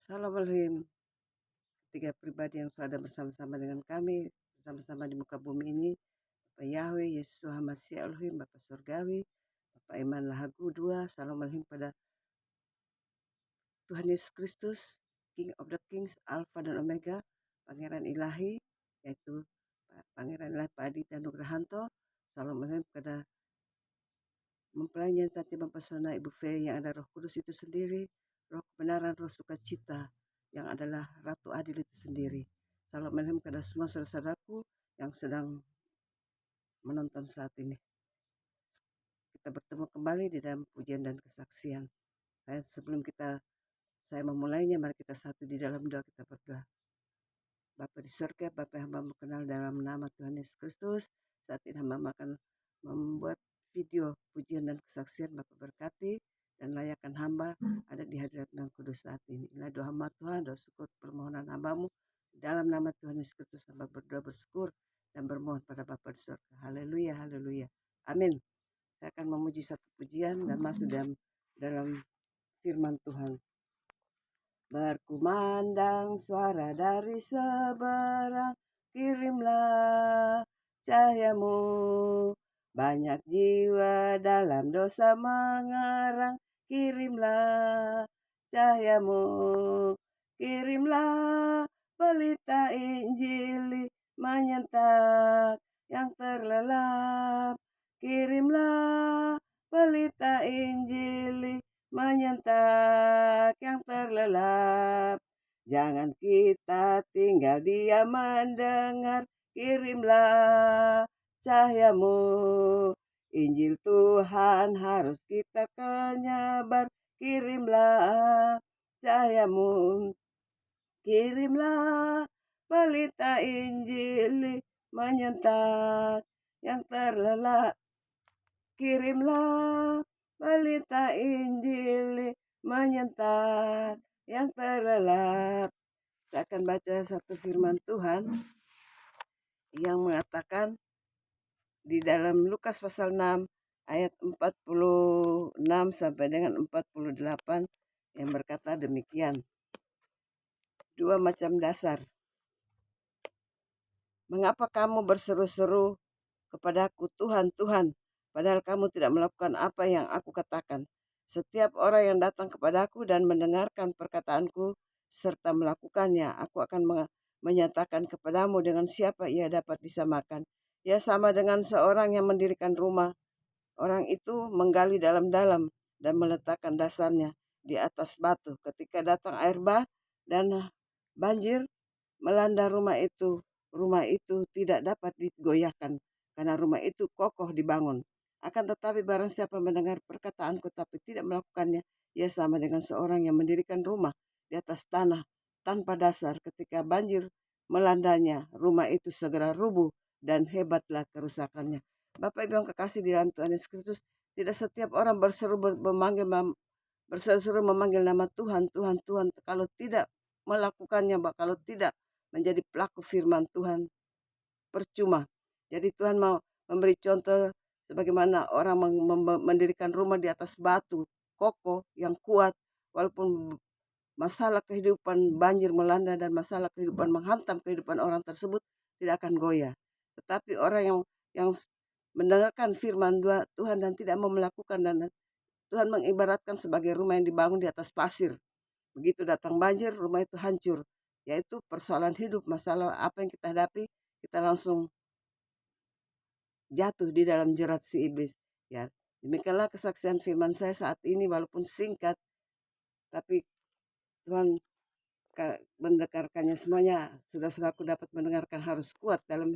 Salam Alim, tiga pribadi yang sudah bersama-sama dengan kami, bersama-sama di muka bumi ini, Bapak Yahweh, Yesus Tuhan Masih Elohim, Bapak Surgawi, Bapak Iman Lahagu dua, Salam Alim pada Tuhan Yesus Kristus, King of the Kings, Alpha dan Omega, Pangeran Ilahi, yaitu Pangeran Ilahi Pak Aditya Nugrahanto, Salam Alim pada mempelai yang tadi mempesona Ibu Fe yang ada Roh Kudus itu sendiri, Roh kebenaran, Roh sukacita yang adalah Ratu Adil itu sendiri. Salam Alim kepada semua saudara-saudaraku yang sedang menonton saat ini. Kita bertemu kembali di dalam pujian dan kesaksian. Sebelum saya memulainya, mari kita satu di dalam doa, kita berdoa. Bapa di surga, Bapa yang hamba kenal dalam nama Tuhan Yesus Kristus, saat ini hamba akan membuat video pujian dan kesaksian. Bapa berkati dan layakkan hamba ada di hadirat Yang Kudus saat ini. Inilah doa hamba Tuhan, doa syukur permohonan hambamu. Dalam nama Tuhan Yesus Kristus hamba berdoa bersyukur dan bermohon pada Bapa di surga. Haleluya, haleluya. Amin. Saya akan memuji satu pujian dan masuk dalam firman Tuhan. Berkumandang suara dari seberang, kirimlah cahayamu. Banyak jiwa dalam dosa mengerang, kirimlah cahayamu. Kirimlah pelita Injili menyentak yang terlelap. Kirimlah pelita Injili menyentak yang terlelap. Jangan kita tinggal diam mendengar, kirimlah cahayamu. Injil Tuhan harus kita kenyabar, kirimlah cahayamu. Kirimlah pelita Injili menyentak yang terlelap. Kirimlah pelita Injili menyentak yang terlelap. Saya akan baca satu firman Tuhan yang mengatakan di dalam Lukas pasal 6 ayat 46 sampai dengan 48 yang berkata demikian. Dua macam dasar. Mengapa kamu berseru-seru kepadaku, Tuhan, Tuhan, padahal kamu tidak melakukan apa yang aku katakan? Setiap orang yang datang kepadaku dan mendengarkan perkataanku serta melakukannya, aku akan menyatakan kepadamu dengan siapa ia dapat disamakan. Ia sama dengan seorang yang mendirikan rumah. Orang itu menggali dalam-dalam dan meletakkan dasarnya di atas batu. Ketika datang air bah dan banjir melanda rumah itu tidak dapat digoyahkan karena rumah itu kokoh dibangun. Akan tetapi barang siapa mendengar perkataanku tapi tidak melakukannya, ia sama dengan seorang yang mendirikan rumah di atas tanah tanpa dasar. Ketika banjir melandanya, rumah itu segera rubuh dan hebatlah kerusakannya. Bapak Ibu yang kekasih di dalam Tuhan Yesus Kristus, tidak setiap orang berseru memanggil nama Tuhan, Tuhan, Tuhan. Kalau tidak melakukannya, kalau tidak menjadi pelaku firman Tuhan, percuma. Jadi Tuhan mau memberi contoh sebagaimana orang mendirikan rumah di atas batu kokoh yang kuat, walaupun masalah kehidupan banjir melanda dan masalah kehidupan menghantam kehidupan orang tersebut tidak akan goyah. Tetapi orang yang mendengarkan firman Tuhan dan tidak mau melakukan, dan Tuhan mengibaratkan sebagai rumah yang dibangun di atas pasir. Begitu datang banjir, rumah itu hancur. Yaitu persoalan hidup, masalah apa yang kita hadapi, kita langsung jatuh di dalam jerat si iblis. Ya, demikianlah kesaksian firman saya saat ini, walaupun singkat, tapi Tuhan mendengarkannya semuanya. Saudara-saudaraku dapat mendengarkan, harus kuat dalam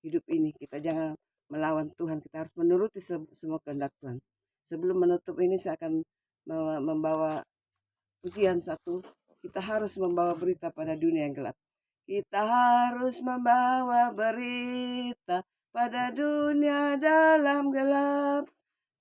hidup ini. Kita jangan melawan Tuhan, kita harus menuruti semua kehendak Tuhan. Sebelum menutup ini, saya akan membawa pujian satu. Kita harus membawa berita pada dunia yang gelap. Kita harus membawa berita pada dunia dalam gelap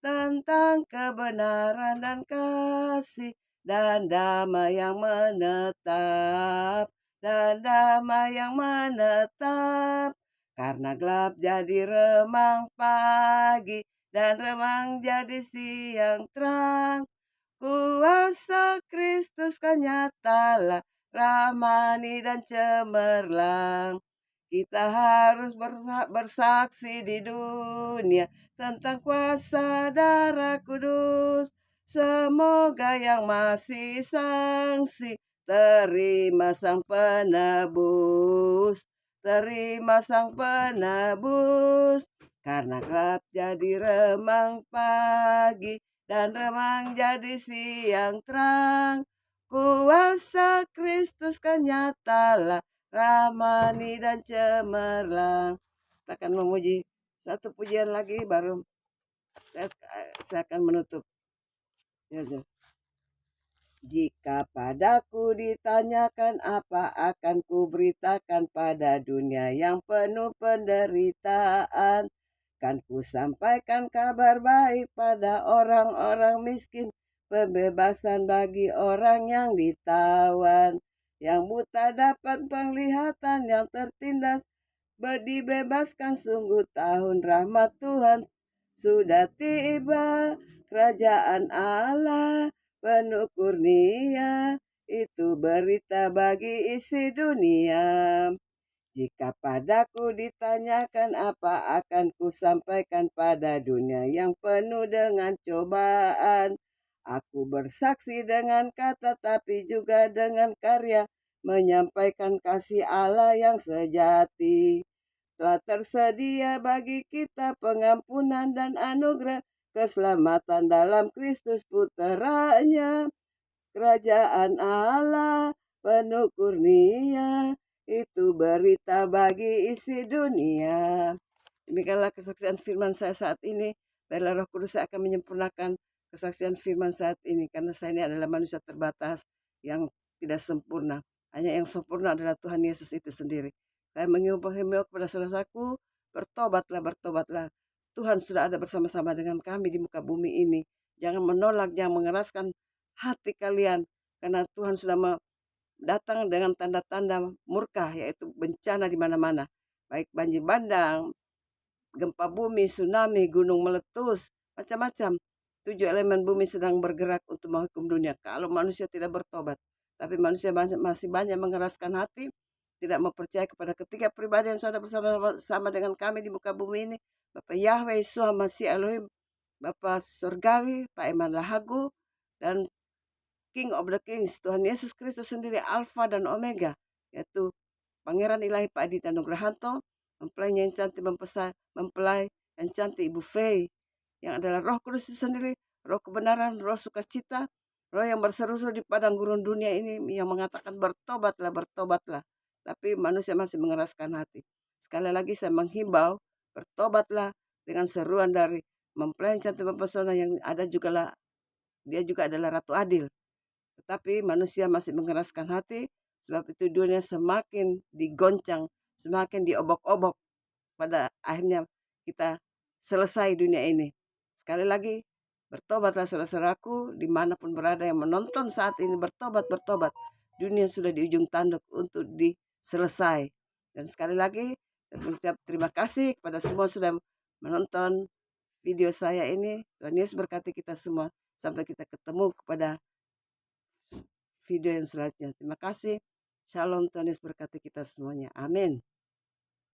tentang kebenaran dan kasih dan damai yang menetap, dan damai yang menetap. Karena gelap jadi remang pagi dan remang jadi siang terang. Kuasa Kristus kan nyatalah, ramani dan cemerlang. Kita harus bersaksi di dunia tentang kuasa darah kudus. Semoga yang masih sangsi terima sang penebus. Terima sang penebus. Karena gelap jadi remang pagi dan remang jadi siang terang. Kuasa Kristus kan nyatalah, ramani dan cemerlang. Kita akan memuji satu pujian lagi baru saya akan menutup. Ya, ya. Jika padaku ditanyakan apa akan kuberitakan pada dunia yang penuh penderitaan. Kan ku sampaikan kabar baik pada orang-orang miskin, pembebasan bagi orang yang ditawan. Yang buta dapat penglihatan, yang tertindas dibebaskan. Sungguh tahun rahmat Tuhan sudah tiba. Kerajaan Allah penuh kurnia, itu berita bagi isi dunia. Jika padaku ditanyakan apa akan kusampaikan pada dunia yang penuh dengan cobaan. Aku bersaksi dengan kata tapi juga dengan karya, menyampaikan kasih Allah yang sejati. Telah tersedia bagi kita pengampunan dan anugerah, keselamatan dalam Kristus puteranya. Kerajaan Allah penuh kurnia, itu berita bagi isi dunia. Demikianlah kesaksian firman saya saat ini. Biarlah Roh Kudus saya akan menyempurnakan kesaksian firman saat ini. Karena saya ini adalah manusia terbatas yang tidak sempurna. Hanya yang sempurna adalah Tuhan Yesus itu sendiri. Saya mengimbau kepada saudaraku, bertobatlah, bertobatlah. Tuhan sudah ada bersama-sama dengan kami di muka bumi ini. Jangan menolak, jangan mengeraskan hati kalian. Karena Tuhan sudah datang dengan tanda-tanda murka, yaitu bencana di mana-mana. Baik banjir bandang, gempa bumi, tsunami, gunung meletus, macam-macam. 7 elemen bumi sedang bergerak untuk menghukum dunia. Kalau manusia tidak bertobat. Tapi manusia masih banyak mengeraskan hati, tidak mempercayai kepada ketiga pribadi yang sudah bersama-sama dengan kami di muka bumi ini. Bapak Yahweh, Yeshua, Masih Elohim, Bapak Surgawi, Pak Iman Lahagu, dan King of the Kings, Tuhan Yesus Kristus sendiri, Alfa dan Omega, yaitu Pangeran Ilahi Pak Aditya Nugrahanto, mempelainya yang cantik, mempelai yang cantik Ibu Fei, yang adalah Roh Kudus itu sendiri, Roh kebenaran, Roh sukacita, Roh yang berseru-seru di padang gurun dunia ini, yang mengatakan bertobatlah, bertobatlah. Tapi manusia masih mengeraskan hati. Sekali lagi saya menghimbau, bertobatlah dengan seruan dari mempelai yang cantik mempesona, yang ada juga dia juga adalah Ratu Adil. Tetapi manusia masih mengeraskan hati, sebab itu dunia semakin digoncang, semakin diobok-obok. Pada akhirnya kita selesai dunia ini. Sekali lagi, bertobatlah saudara-saudaraku, dimanapun berada yang menonton saat ini, bertobat, bertobat. Dunia sudah di ujung tanduk untuk diselesai. Dan sekali lagi, saya mengucap terima kasih kepada semua sudah menonton video saya ini. Tuhan Yesus berkati kita semua. Sampai kita ketemu kepada video yang selanjutnya. Terima kasih. Shalom, Tuhan Yesus berkati kita semuanya. Amin.